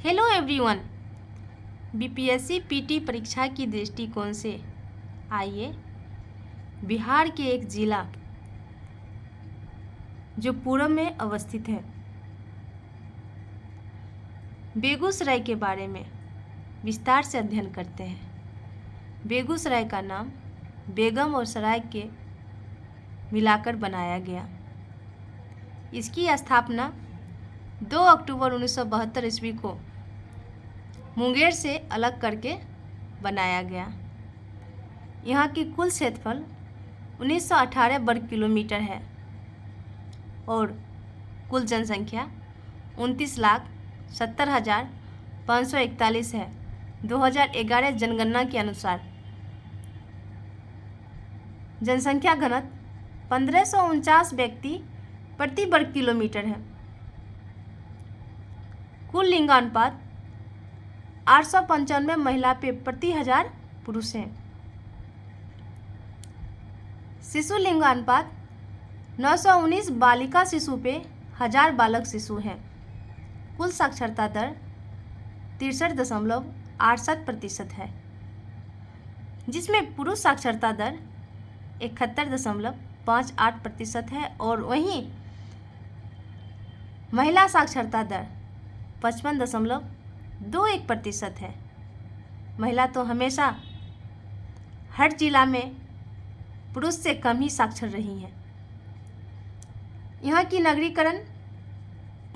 Hello everyone. BPSC PT परीक्षा की दृष्टिकोण से आइए बिहार के एक जिला जो पूरब में अवस्थित है बेगूसराय के बारे में विस्तार से अध्ययन करते हैं। बेगूसराय का नाम बेगम और सराय के मिलाकर बनाया गया। इसकी स्थापना 2 अक्टूबर 1972 ईस्वी को मुंगेर से अलग करके बनाया गया। यहाँ की कुल क्षेत्रफल 1918 वर्ग किलोमीटर है और कुल जनसंख्या 29,70,541 है 2011 जनगणना के अनुसार। जनसंख्या घनत्व 1549 व्यक्ति प्रति वर्ग किलोमीटर है। कुल लिंगानुपात 895 महिला पे प्रति 1000 पुरुष हैं। शिशु लिंगानुपात 919 बालिका शिशु पे 1000 बालक शिशु हैं। कुल साक्षरता दर 63.68% है, जिसमें पुरुष साक्षरता दर 71.58% है और वहीं महिला साक्षरता दर 55.21% है। महिला तो हमेशा हर जिला में पुरुष से कम ही साक्षर रही हैं। यहाँ की नगरीकरण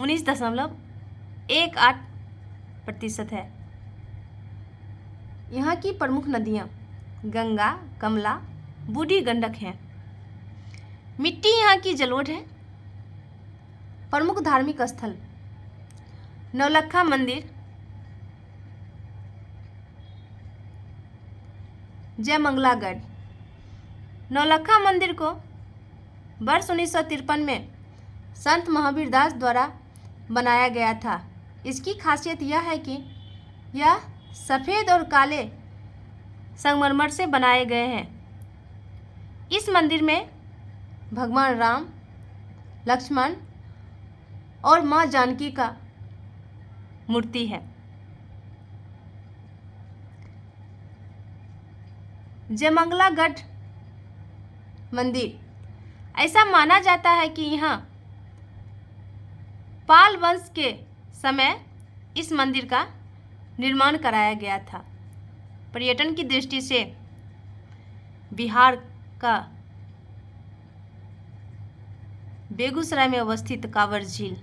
19.18% है। यहाँ की प्रमुख नदियाँ गंगा, कमला, बूढ़ी गंडक हैं। मिट्टी यहाँ की जलोढ़ है। प्रमुख धार्मिक स्थल नौलखा मंदिर, जयमंगलागढ़। नौलखा मंदिर को वर्ष 1953 में संत महावीर दास द्वारा बनाया गया था। इसकी खासियत यह है कि यह सफ़ेद और काले संगमरमर से बनाए गए हैं। इस मंदिर में भगवान राम, लक्ष्मण और माँ जानकी का मूर्ति है। जयमंगलागढ़ मंदिर, ऐसा माना जाता है कि यहाँ पाल वंश के समय इस मंदिर का निर्माण कराया गया था। पर्यटन की दृष्टि से बिहार का बेगूसराय में अवस्थित कांवर झील।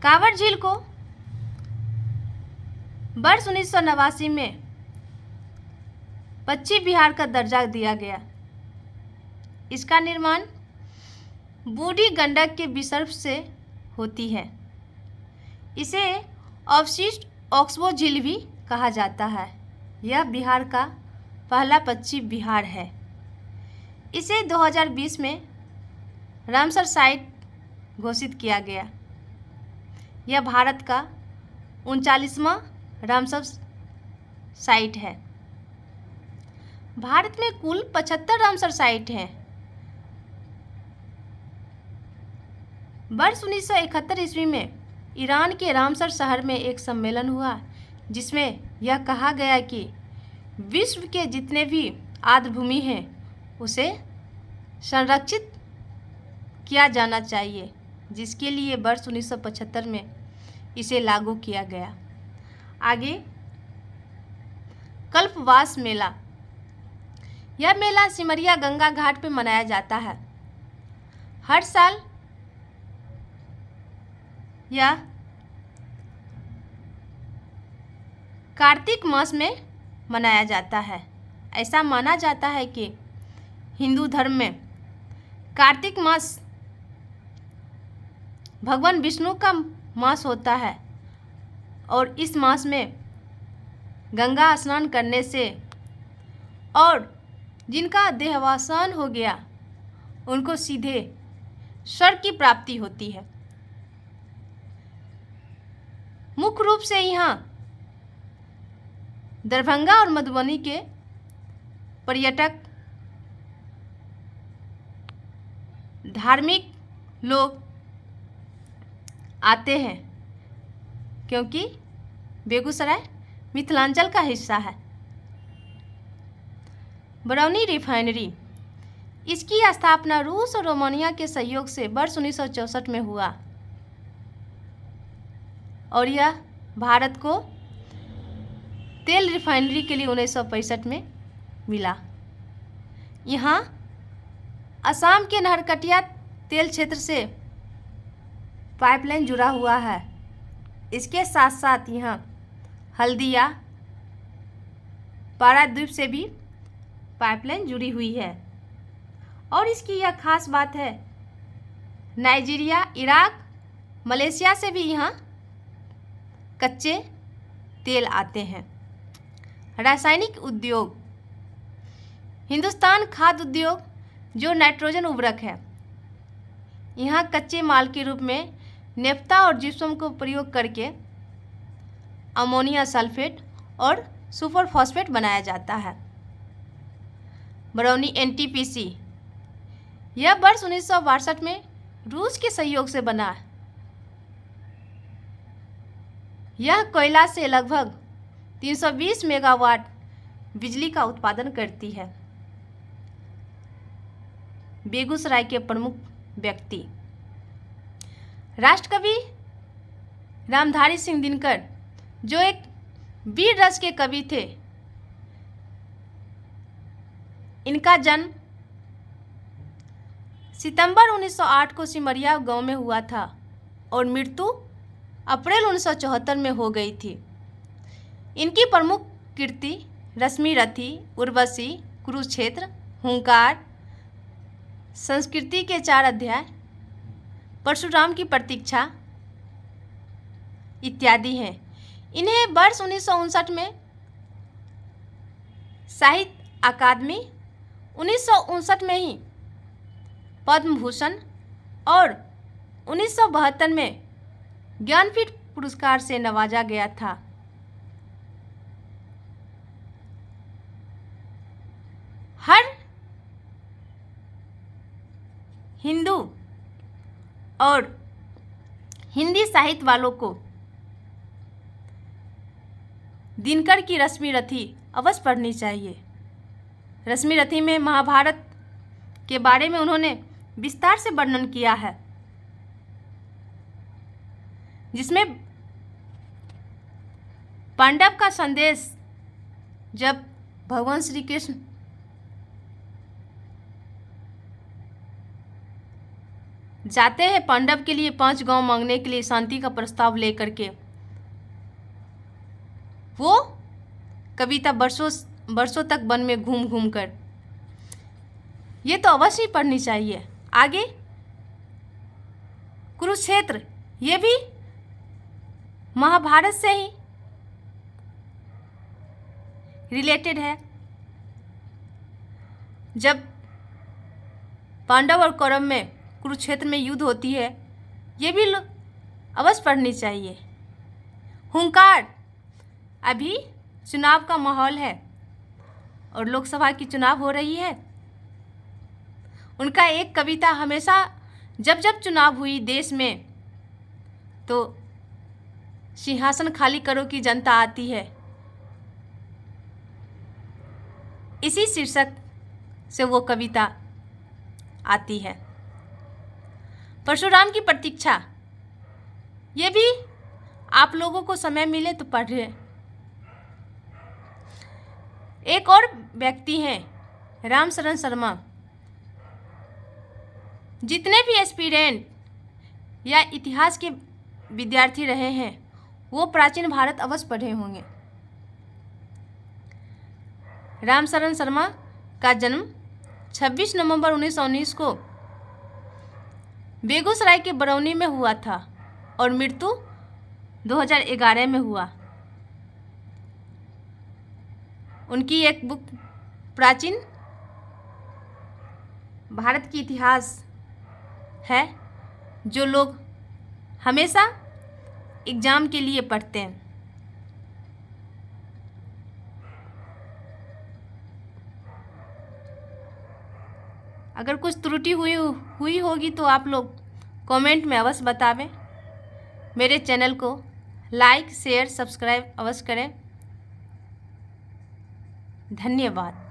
कांवर झील को वर्ष 1989 में पश्चिम बिहार का दर्जा दिया गया। इसका निर्माण बूढ़ी गंडक के विसर्ग से होती है। इसे अवशिष्ट ऑक्सबो झील भी कहा जाता है। यह बिहार का पहला पश्चिम बिहार है। इसे 2020 में रामसर साइट घोषित किया गया। यह भारत का 39वां रामसर साइट है। भारत में कुल 75 रामसर साइट हैं। वर्ष 1971 ईस्वी में ईरान के रामसर शहर में एक सम्मेलन हुआ, जिसमें यह कहा गया कि विश्व के जितने भी आर्द्रभूमि हैं उसे संरक्षित किया जाना चाहिए, जिसके लिए वर्ष 1975 में इसे लागू किया गया। आगे कल्पवास मेला। यह मेला सिमरिया गंगा घाट पर मनाया जाता है। हर साल यह कार्तिक मास में मनाया जाता है। ऐसा माना जाता है कि हिंदू धर्म में कार्तिक मास भगवान विष्णु का मास होता है और इस मास में गंगा स्नान करने से और जिनका देहावसान हो गया उनको सीधे स्वर्ग की प्राप्ति होती है। मुख्य रूप से यहाँ दरभंगा और मधुबनी के पर्यटक, धार्मिक लोग आते हैं, क्योंकि बेगूसराय मिथिलांचल का हिस्सा है। बरौनी रिफाइनरी, इसकी स्थापना रूस और रोमानिया के सहयोग से वर्ष 1964 में हुआ और यह भारत को तेल रिफाइनरी के लिए 1965 में मिला। यहाँ असम के नहरकटिया तेल क्षेत्र से पाइपलाइन जुड़ा हुआ है। इसके साथ साथ यहाँ हल्दिया पारादीप से भी पाइपलाइन जुड़ी हुई है। और इसकी यह खास बात है, नाइजीरिया, इराक, मलेशिया से भी यहाँ कच्चे तेल आते हैं। रासायनिक उद्योग, हिंदुस्तान खाद्य उद्योग जो नाइट्रोजन उर्वरक है, यहाँ कच्चे माल के रूप में नेफ्ता और जिप्सम को प्रयोग करके अमोनिया सल्फेट और सुपर फॉस्फेट बनाया जाता है। बरौनी एनटीपीसी, यह वर्ष 1962 में रूस के सहयोग से बना। यह कोयला से लगभग 320 मेगावाट बिजली का उत्पादन करती है। बेगूसराय के प्रमुख व्यक्ति, राष्ट्रकवि रामधारी सिंह दिनकर, जो एक वीर रस के कवि थे। इनका जन्म सितंबर 1908 को सिमरिया गांव में हुआ था और मृत्यु अप्रैल 1974 में हो गई थी। इनकी प्रमुख कृति रश्मि रथी, उर्वशी, कुरुक्षेत्र, हुंकार, संस्कृति के 4 अध्याय, परशुराम की प्रतीक्षा इत्यादि हैं। इन्हें वर्ष 1959 में साहित्य अकादमी, 1959 में ही पद्म भूषण और 1972 में ज्ञानपीठ पुरस्कार से नवाजा गया था। हर हिंदू और हिंदी साहित्य वालों को दिनकर की रश्मि रथी अवश्य पढ़नी चाहिए। रश्मि रथी में महाभारत के बारे में उन्होंने विस्तार से वर्णन किया है, जिसमें पांडव का संदेश जब भगवान श्री कृष्ण जाते हैं पांडव के लिए 5 गांव मांगने के लिए शांति का प्रस्ताव लेकर के, वो कविता वर्षों तक वन में घूम घूम कर, ये तो अवश्य पढ़नी चाहिए। आगे कुरुक्षेत्र, ये भी महाभारत से ही रिलेटेड है। जब पांडव और कौरव में कुरुक्षेत्र में युद्ध होती है, ये भी अवश्य पढ़नी चाहिए। हुंकार, अभी चुनाव का माहौल है और लोकसभा की चुनाव हो रही है। उनका एक कविता हमेशा जब जब चुनाव हुई देश में, तो सिंहासन खाली करो की जनता आती है, इसी शीर्षक से वो कविता आती है। परशुराम की प्रतीक्षा, ये भी आप लोगों को समय मिले तो पढ़ें। एक और व्यक्ति हैं रामशरण शर्मा। जितने भी एस्पिरेंट या इतिहास के विद्यार्थी रहे हैं, वो प्राचीन भारत अवश्य पढ़े होंगे। रामशरण शर्मा का जन्म 26 नवंबर 1919 को बेगूसराय के बरौनी में हुआ था और मृत्यु 2011 में हुआ। उनकी एक बुक प्राचीन भारत की इतिहास है, जो लोग हमेशा एग्ज़ाम के लिए पढ़ते हैं। अगर कुछ त्रुटि हुई होगी तो आप लोग कमेंट में अवश्य बतावें। मेरे चैनल को लाइक शेयर सब्सक्राइब अवश्य करें। धन्यवाद।